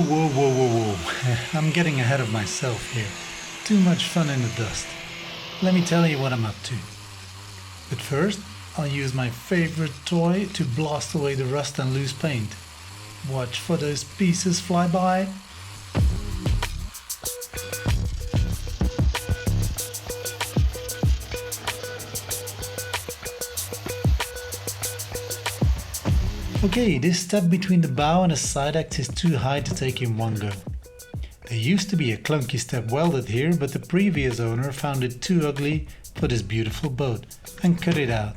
whoa. I'm getting ahead of myself here. Too much fun in the dust. Let me tell you what I'm up to. But first, I'll use my favorite toy to blast away the rust and loose paint. Watch for those pieces fly by. Okay, this step between the bow and the side axe is too high to take in one go. There used to be a clunky step welded here, but the previous owner found it too ugly for this beautiful boat and cut it out.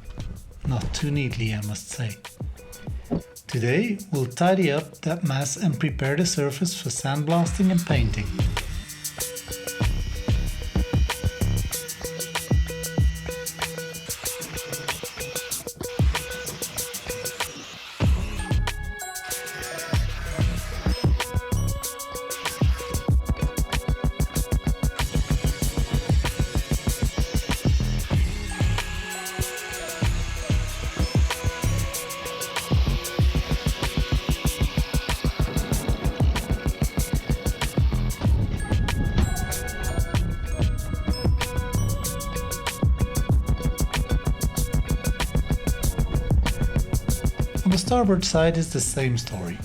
Not too neatly, I must say. Today we'll tidy up that mess and prepare the surface for sandblasting and painting. On the starboard side is the same story,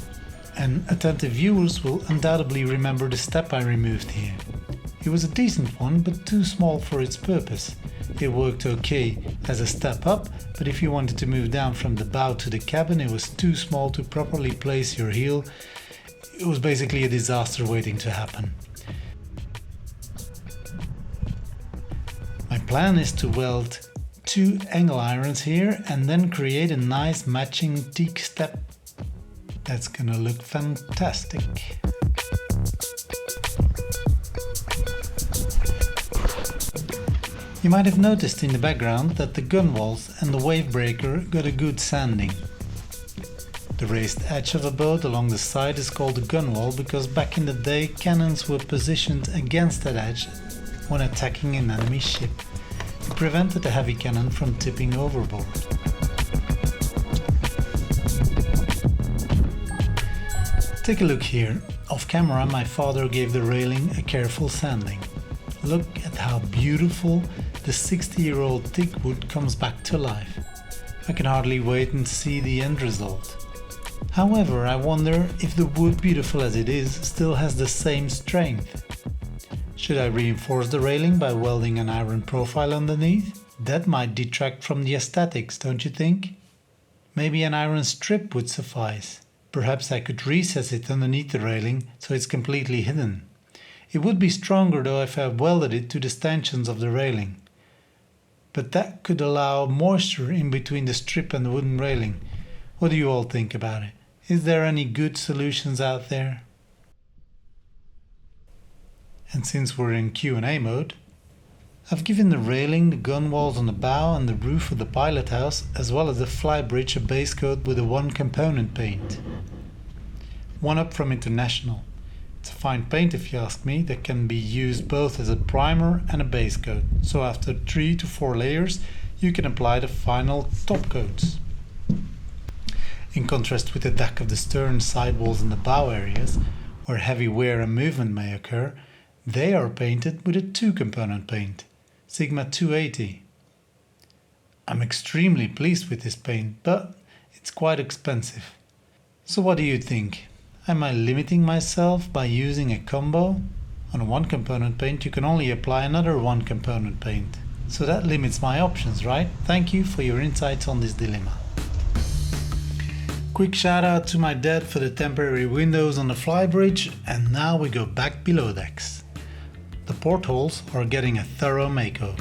and attentive viewers will undoubtedly remember the step I removed here. It was a decent one, but too small for its purpose. It worked okay as a step up, but if you wanted to move down from the bow to the cabin, it was too small to properly place your heel. It was basically a disaster waiting to happen. My plan is to weld 2 angle irons here and then create a nice matching teak step. That's gonna look fantastic. You might have noticed in the background that the gunwales and the wave breaker got a good sanding. The raised edge of a boat along the side is called a gunwale because back in the day cannons were positioned against that edge when attacking an enemy ship. It prevented the heavy cannon from tipping overboard. Take a look here. Off camera, my father gave the railing a careful sanding. Look at how beautiful the 60-year-old teak wood comes back to life. I can hardly wait and see the end result. However, I wonder if the wood, beautiful as it is, still has the same strength. Should I reinforce the railing by welding an iron profile underneath? That might detract from the aesthetics, don't you think? Maybe an iron strip would suffice. Perhaps I could recess it underneath the railing so it's completely hidden. It would be stronger though if I welded it to the stanchions of the railing. But that could allow moisture in between the strip and the wooden railing. What do you all think about it? Is there any good solutions out there? And since we're in Q&A mode, I've given the railing, the gunwales on the bow and the roof of the pilot house, as well as the flybridge, a base coat with a one-component paint. One up from International. It's a fine paint if you ask me, that can be used both as a primer and a base coat. So after 3 to 4 layers, you can apply the final top coats. In contrast with the deck of the stern, sidewalls and the bow areas, where heavy wear and movement may occur, they are painted with a 2-component paint, Sigma 280. I'm extremely pleased with this paint, but it's quite expensive. So what do you think? Am I limiting myself by using a combo? On a 1-component paint you can only apply another 1-component paint. So that limits my options, right? Thank you for your insights on this dilemma. Quick shout out to my dad for the temporary windows on the flybridge, and now we go back below decks. The portholes are getting a thorough makeover.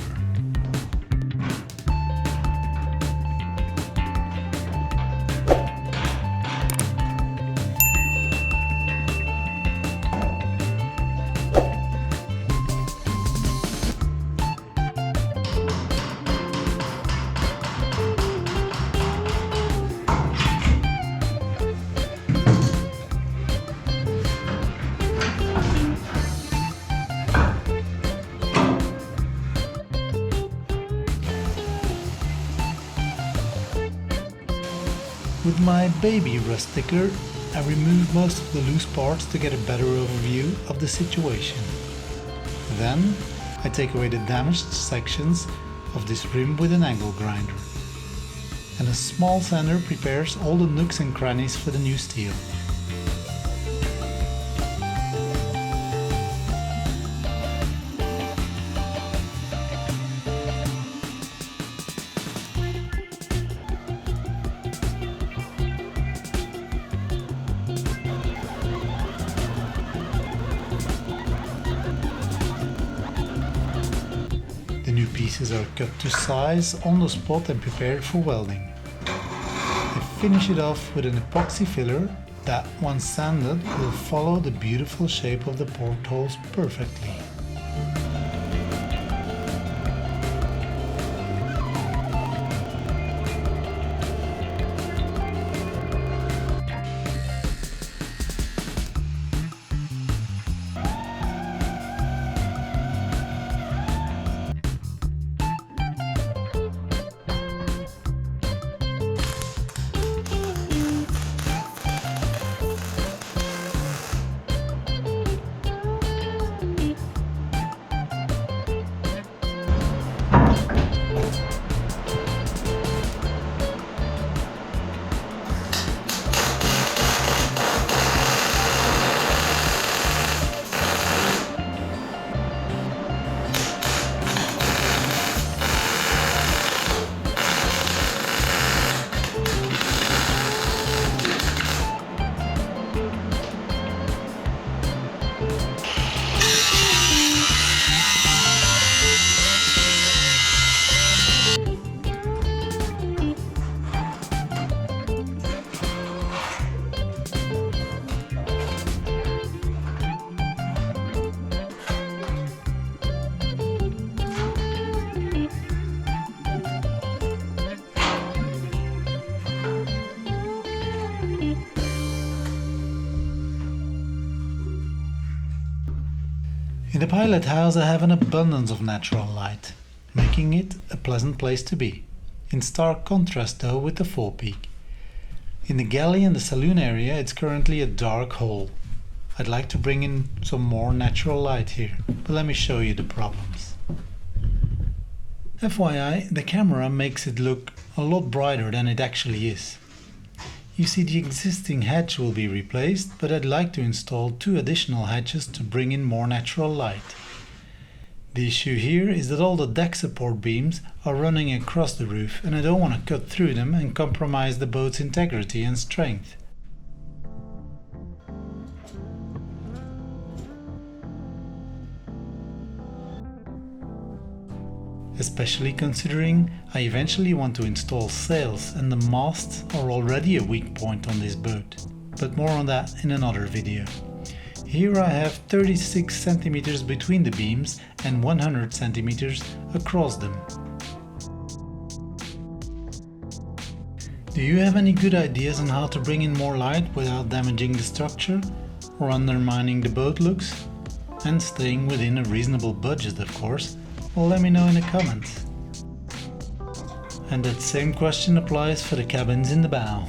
With my baby rust sticker, I remove most of the loose parts to get a better overview of the situation. Then I take away the damaged sections of this rim with an angle grinder. And a small sander prepares all the nooks and crannies for the new steel. The new pieces are cut to size on the spot and prepared for welding. I finish it off with an epoxy filler that, once sanded, will follow the beautiful shape of the portholes perfectly. In the pilot house I have an abundance of natural light, making it a pleasant place to be, in stark contrast though with the forepeak. In the galley and the saloon area it's currently a dark hole. I'd like to bring in some more natural light here, but let me show you the problems. FYI, the camera makes it look a lot brighter than it actually is. You see, the existing hatch will be replaced, but I'd like to install 2 additional hatches to bring in more natural light. The issue here is that all the deck support beams are running across the roof and I don't want to cut through them and compromise the boat's integrity and strength. Especially considering I eventually want to install sails and the masts are already a weak point on this boat, but more on that in another video. Here I have 36 centimeters between the beams and 100 centimeters across them. Do you have any good ideas on how to bring in more light without damaging the structure or undermining the boat looks? And staying within a reasonable budget, of course. Well, let me know in the comments. And that same question applies for the cabins in the bow.